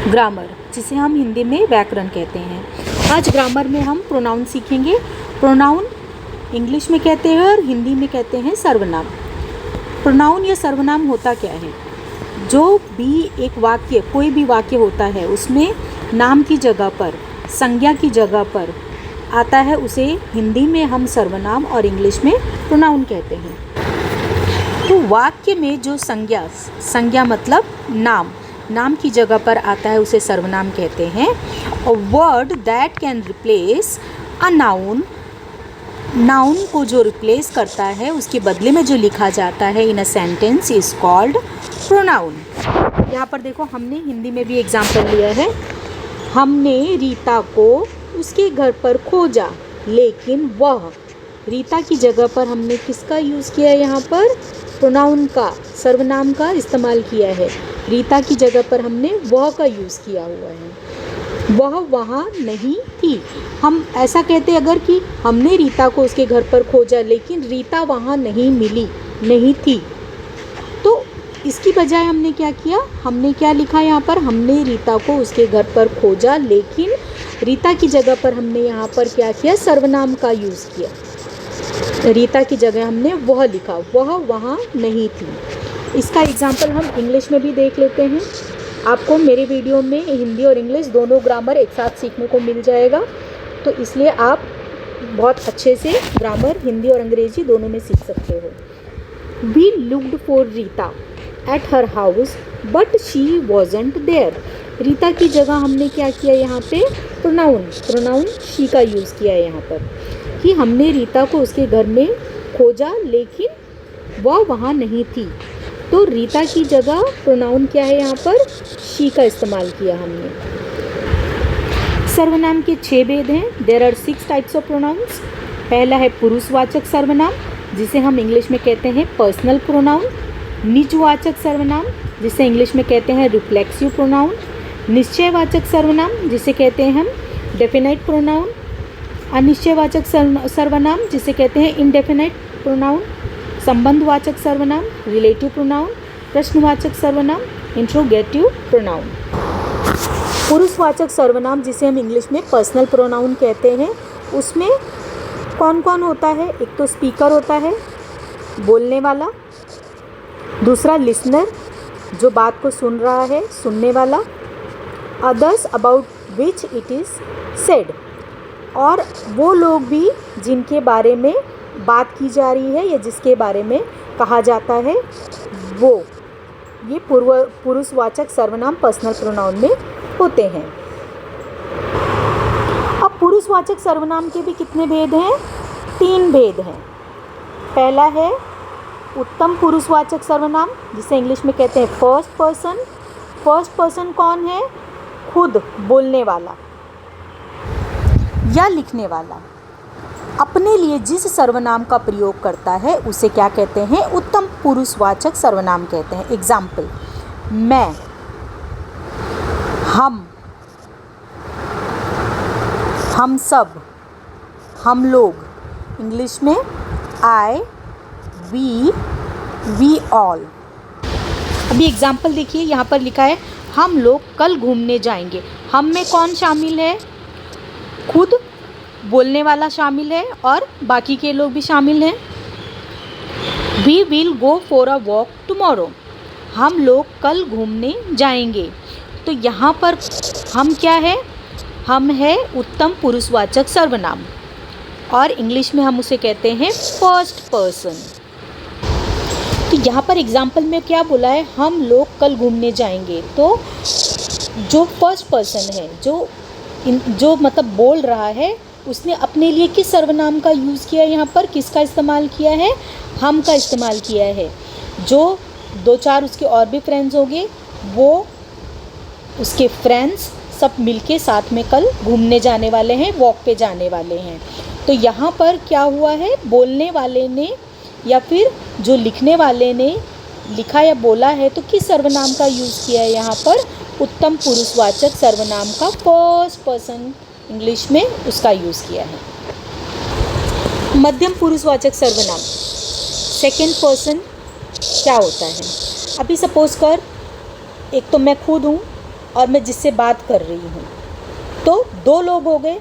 Grammar, जिसे हम हिंदी में व्याकरण कहते हैं। आज ग्रामर में हम प्रोनाउन सीखेंगे। प्रोनाउन इंग्लिश में कहते हैं और हिंदी में कहते हैं सर्वनाम। प्रोनाउन या सर्वनाम होता क्या है? जो भी एक वाक्य, कोई भी वाक्य होता है, उसमें नाम की जगह पर, संज्ञा की जगह पर आता है, उसे हिंदी में हम सर्वनाम और इंग्लिश में प्रोनाउन कहते हैं। तो वाक्य में जो संज्ञा मतलब नाम की जगह पर आता है, उसे सर्वनाम कहते हैं। A word that can replace a noun को जो रिप्लेस करता है, उसके बदले में जो लिखा जाता है in a sentence is called pronoun. यहाँ पर देखो, हमने हिंदी में भी एग्जाम्पल लिया है। हमने रीता को उसके घर पर खोजा, लेकिन वह, रीता की जगह पर हमने किसका यूज़ किया है? यहाँ पर प्रोनाउन का, सर्वनाम का इस्तेमाल किया है। रीता की जगह पर हमने वह का यूज़ किया हुआ है। वह वहाँ नहीं थी। हम ऐसा कहते अगर कि हमने रीता को उसके घर पर खोजा, लेकिन रीता वहाँ नहीं थी, तो इसकी बजाय हमने क्या किया? हमने क्या लिखा यहाँ पर? हमने रीता को उसके घर पर खोजा, लेकिन रीता की जगह पर हमने यहाँ पर क्या किया? सर्वनाम का यूज़ किया। रीता की जगह हमने वह लिखा, वह वहाँ नहीं थी। इसका एग्जाम्पल हम इंग्लिश में भी देख लेते हैं। आपको मेरे वीडियो में हिंदी और इंग्लिश दोनों ग्रामर एक साथ सीखने को मिल जाएगा, तो इसलिए आप बहुत अच्छे से ग्रामर हिंदी और अंग्रेजी दोनों में सीख सकते हो। We looked for Rita at her house but she wasn't there. Rita की जगह हमने क्या किया यहाँ पे? प्रोनाउन शी का यूज़ किया है यहाँ पर, कि हमने रीता को उसके घर में खोजा, लेकिन वह वहाँ नहीं थी। तो रीता की जगह प्रोनाउन क्या है? यहाँ पर शी का इस्तेमाल किया हमने। सर्वनाम के 6 भेद हैं। There are 6 types of pronouns. पहला है पुरुषवाचक सर्वनाम, जिसे हम इंग्लिश में कहते हैं पर्सनल प्रोनाउन। निजवाचक सर्वनाम, जिसे इंग्लिश में कहते हैं रिफ्लेक्सिव प्रोनाउन। निश्चयवाचक सर्वनाम, जिसे कहते हैं हम डेफिनाइट प्रोनाउन। अनिश्चयवाचक सर्वनाम, जिसे कहते हैं इनडेफिनाइट प्रोनाउन। संबंधवाचक सर्वनाम, रिलेटिव प्रोनाउन। प्रश्नवाचक सर्वनाम, इंट्रोगेटिव प्रोनाउन। पुरुषवाचक सर्वनाम, जिसे हम इंग्लिश में पर्सनल प्रोनाउन कहते हैं, उसमें कौन कौन होता है? एक तो स्पीकर होता है, बोलने वाला। दूसरा लिसनर, जो बात को सुन रहा है, सुनने वाला। Others about which it is said, और वो लोग भी जिनके बारे में बात की जा रही है या जिसके बारे में कहा जाता है, वो। ये पुरुषवाचक सर्वनाम पर्सनल प्रोनाउन में होते हैं। अब पुरुषवाचक सर्वनाम के भी कितने भेद हैं? 3 भेद हैं। पहला है उत्तम पुरुषवाचक सर्वनाम, जिसे इंग्लिश में कहते हैं फर्स्ट पर्सन। फर्स्ट पर्सन कौन है? खुद बोलने वाला या लिखने वाला अपने लिए जिस सर्वनाम का प्रयोग करता है, उसे क्या कहते हैं? उत्तम पुरुषवाचक सर्वनाम कहते हैं। एग्जाम्पल, मैं, हम सब, हम लोग। इंग्लिश में आई, वी ऑल। अभी एग्जाम्पल देखिए, यहाँ पर लिखा है हम लोग कल घूमने जाएंगे। हम में कौन शामिल है? खुद बोलने वाला शामिल है और बाकी के लोग भी शामिल हैं। We will go for a walk tomorrow. हम लोग कल घूमने जाएंगे। तो यहाँ पर हम क्या है? हम है उत्तम पुरुषवाचक सर्वनाम, और इंग्लिश में हम उसे कहते हैं फर्स्ट पर्सन। तो यहाँ पर एग्जाम्पल में क्या बोला है? हम लोग कल घूमने जाएंगे। तो जो फर्स्ट पर्सन है, जो मतलब बोल रहा है, उसने अपने लिए किस सर्वनाम का यूज़ किया है? यहाँ पर किसका इस्तेमाल किया है? हम का इस्तेमाल किया है। जो 2-4 उसके और भी फ्रेंड्स होंगे, वो उसके फ्रेंड्स सब मिलके साथ में कल घूमने जाने वाले हैं, वॉक पे जाने वाले हैं। तो यहाँ पर क्या हुआ है? बोलने वाले ने या फिर जो लिखने वाले ने लिखा या बोला है, तो किस सर्वनाम का यूज़ किया है? यहाँ पर उत्तम पुरुषवाचक सर्वनाम का फर्स्ट पर्सन इंग्लिश में उसका यूज़ किया है। मध्यम पुरुषवाचक सर्वनाम सेकेंड पर्सन क्या होता है? अभी सपोज कर, एक तो मैं खुद हूँ, और मैं जिससे बात कर रही हूँ, तो दो लोग हो गए।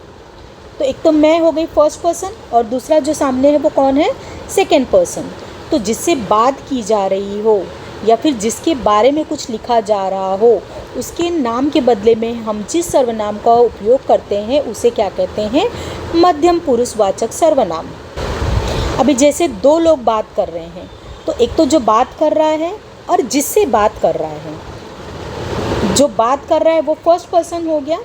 तो एक तो मैं हो गई फर्स्ट पर्सन और दूसरा जो सामने है वो कौन है, सेकेंड पर्सन। तो जिससे बात की जा रही हो या फिर जिसके बारे में कुछ लिखा जा रहा हो, उसके नाम के बदले में हम जिस सर्वनाम का उपयोग करते हैं उसे क्या कहते हैं, मध्यम पुरुषवाचक सर्वनाम। अभी जैसे दो लोग बात कर रहे हैं, तो एक तो जो बात कर रहा है और जिससे बात कर रहा है, जो बात कर रहा है वो फर्स्ट पर्सन हो गया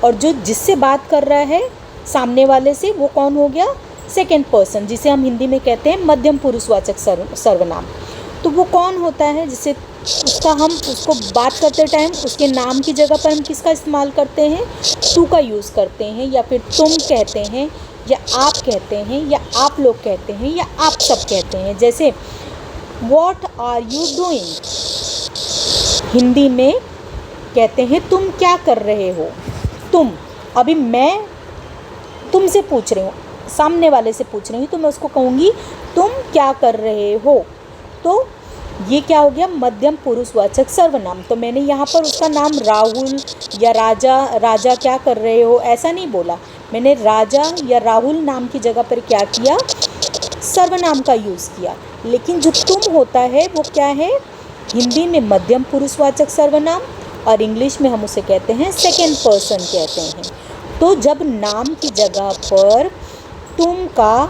और जो जिससे बात कर रहा है सामने वाले से, वो कौन हो गया, सेकेंड पर्सन, जिसे हम हिंदी में कहते हैं मध्यम पुरुषवाचक सर्वनाम। तो वो कौन होता है, जिसे उसको बात करते टाइम उसके नाम की जगह पर हम किसका इस्तेमाल करते हैं, तू का यूज़ करते हैं, या फिर तुम कहते हैं, या आप कहते हैं, या आप लोग कहते हैं, या आप सब कहते हैं। जैसे what are you doing, Hindi में कहते हैं तुम क्या कर रहे हो। तुम, अभी मैं तुमसे पूछ रही हूँ, सामने वाले से पूछ रही हूँ, तो मैं उसको कहूँगी तुम क्या कर रहे हो। तो ये क्या हो गया, मध्यम पुरुषवाचक सर्वनाम। तो मैंने यहाँ पर उसका नाम राहुल या राजा क्या कर रहे हो ऐसा नहीं बोला, मैंने राजा या राहुल नाम की जगह पर क्या किया, सर्वनाम का यूज़ किया। लेकिन जो तुम होता है वो क्या है, हिंदी में मध्यम पुरुषवाचक सर्वनाम और इंग्लिश में हम उसे कहते हैं सेकेंड पर्सन कहते हैं। तो जब नाम की जगह पर तुम का,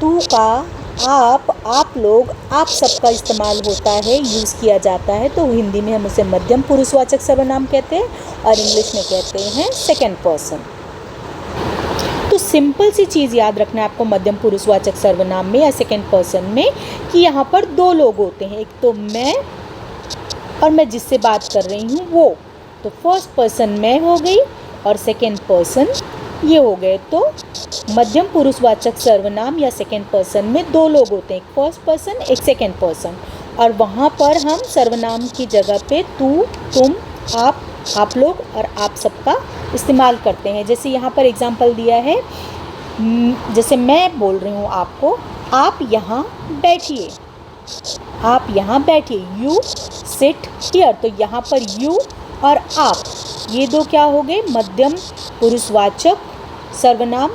तू का, आप लोग, आप सब का इस्तेमाल होता है, यूज़ किया जाता है, तो हिंदी में हम उसे मध्यम पुरुषवाचक सर्वनाम कहते हैं और इंग्लिश में कहते हैं सेकेंड पर्सन। तो सिंपल सी चीज़ याद रखना है आपको मध्यम पुरुषवाचक सर्वनाम में या सेकेंड पर्सन में कि यहाँ पर दो लोग होते हैं, एक तो मैं और मैं जिससे बात कर रही हूँ वो। तो फर्स्ट पर्सन मैं हो गई और सेकेंड पर्सन ये हो गए। तो मध्यम पुरुषवाचक सर्वनाम या सेकेंड पर्सन में दो लोग होते हैं, एक फर्स्ट पर्सन एक सेकेंड पर्सन, और वहाँ पर हम सर्वनाम की जगह पे तू, तुम, आप लोग और आप सबका इस्तेमाल करते हैं। जैसे यहाँ पर एग्जांपल दिया है, जैसे मैं बोल रही हूँ आपको, आप यहाँ बैठिए, आप यहाँ बैठिए, यू सिट हियर। तो यहाँ पर यू और आप, ये दो क्या हो गए, मध्यम पुरुषवाचक सर्वनाम,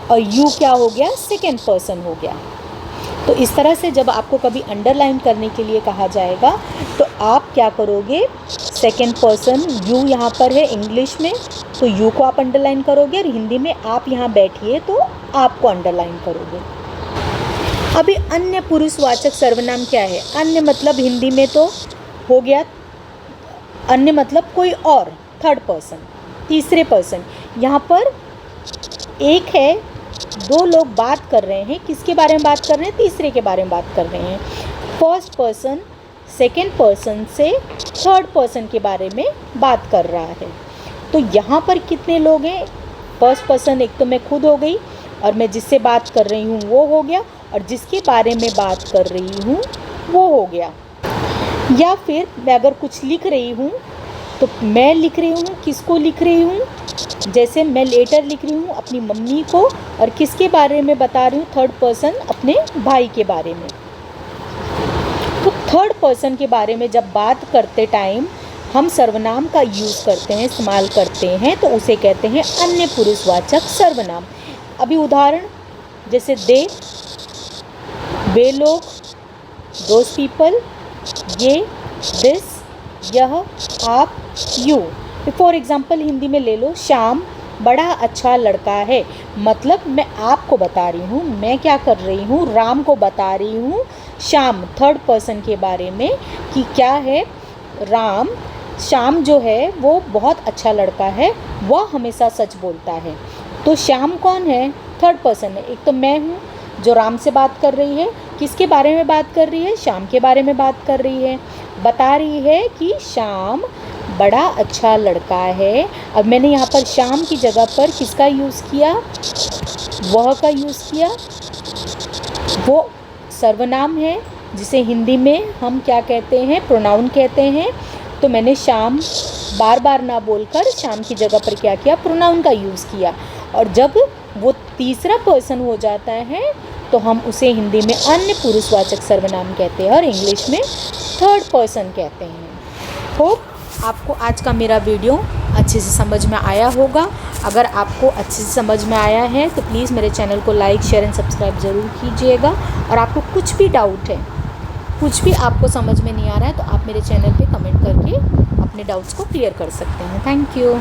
और यू क्या हो गया, सेकेंड पर्सन हो गया। तो इस तरह से जब आपको कभी अंडरलाइन करने के लिए कहा जाएगा तो आप क्या करोगे, सेकेंड पर्सन यू यहाँ पर है इंग्लिश में, तो यू को आप अंडरलाइन करोगे, और हिंदी में आप यहाँ बैठिए तो आपको अंडरलाइन करोगे। अभी अन्य पुरुषवाचक सर्वनाम क्या है, अन्य मतलब हिंदी में तो हो गया, अन्य मतलब कोई और, थर्ड पर्सन, तीसरे पर्सन। यहाँ पर एक है, दो लोग बात कर रहे हैं, किसके बारे में बात कर रहे हैं, तीसरे के बारे में बात कर रहे हैं। फर्स्ट पर्सन सेकेंड पर्सन से थर्ड पर्सन के बारे में बात कर रहा है। तो यहाँ पर कितने लोग हैं, फर्स्ट पर्सन एक तो मैं खुद हो गई और मैं जिससे बात कर रही हूँ वो हो गया, और जिसके बारे में बात कर रही हूँ वो हो गया। या फिर मैं अगर कुछ लिख रही हूँ तो मैं लिख रही हूँ, किसको लिख रही हूँ, जैसे मैं लेटर लिख रही हूँ अपनी मम्मी को, और किसके बारे में बता रही हूँ, थर्ड पर्सन अपने भाई के बारे में। तो थर्ड पर्सन के बारे में जब बात करते टाइम हम सर्वनाम का यूज़ करते हैं, इस्तेमाल करते हैं, तो उसे कहते हैं अन्य पुरुषवाचक सर्वनाम। अभी उदाहरण, जैसे दे, वे लोग, दोज पीपल, ये, दिस, यह, आप, यू। फॉर एग्ज़ाम्पल हिंदी में ले लो, श्याम बड़ा अच्छा लड़का है, मतलब मैं आपको बता रही हूँ, मैं क्या कर रही हूँ, राम को बता रही हूँ श्याम थर्ड पर्सन के बारे में कि क्या है, राम, श्याम जो है वो बहुत अच्छा लड़का है, वह हमेशा सच बोलता है। तो श्याम कौन है, थर्ड पर्सन है। एक तो मैं हूँ जो राम से बात कर रही है, किसके बारे में बात कर रही है, श्याम के बारे में बात कर रही है, बता रही है कि श्याम बड़ा अच्छा लड़का है। अब मैंने यहाँ पर श्याम की जगह पर किसका यूज़ किया, वह का यूज़ किया। वो सर्वनाम है जिसे हिंदी में हम क्या कहते हैं, प्रोनाउन कहते हैं। तो मैंने श्याम बार बार ना बोलकर श्याम की जगह पर क्या किया, प्रोनाउन का यूज़ किया। और जब वो तीसरा पर्सन हो जाता है तो हम उसे हिंदी में अन्य पुरुषवाचक सर्वनाम कहते हैं और इंग्लिश में थर्ड पर्सन कहते हैं। होप आपको आज का मेरा वीडियो अच्छे से समझ में आया होगा। अगर आपको अच्छे से समझ में आया है तो प्लीज़ मेरे चैनल को लाइक शेयर एंड सब्सक्राइब ज़रूर कीजिएगा। और आपको कुछ भी डाउट है, कुछ भी आपको समझ में नहीं आ रहा है, तो आप मेरे चैनल पे कमेंट करके अपने डाउट्स को क्लियर कर सकते हैं। Thank you.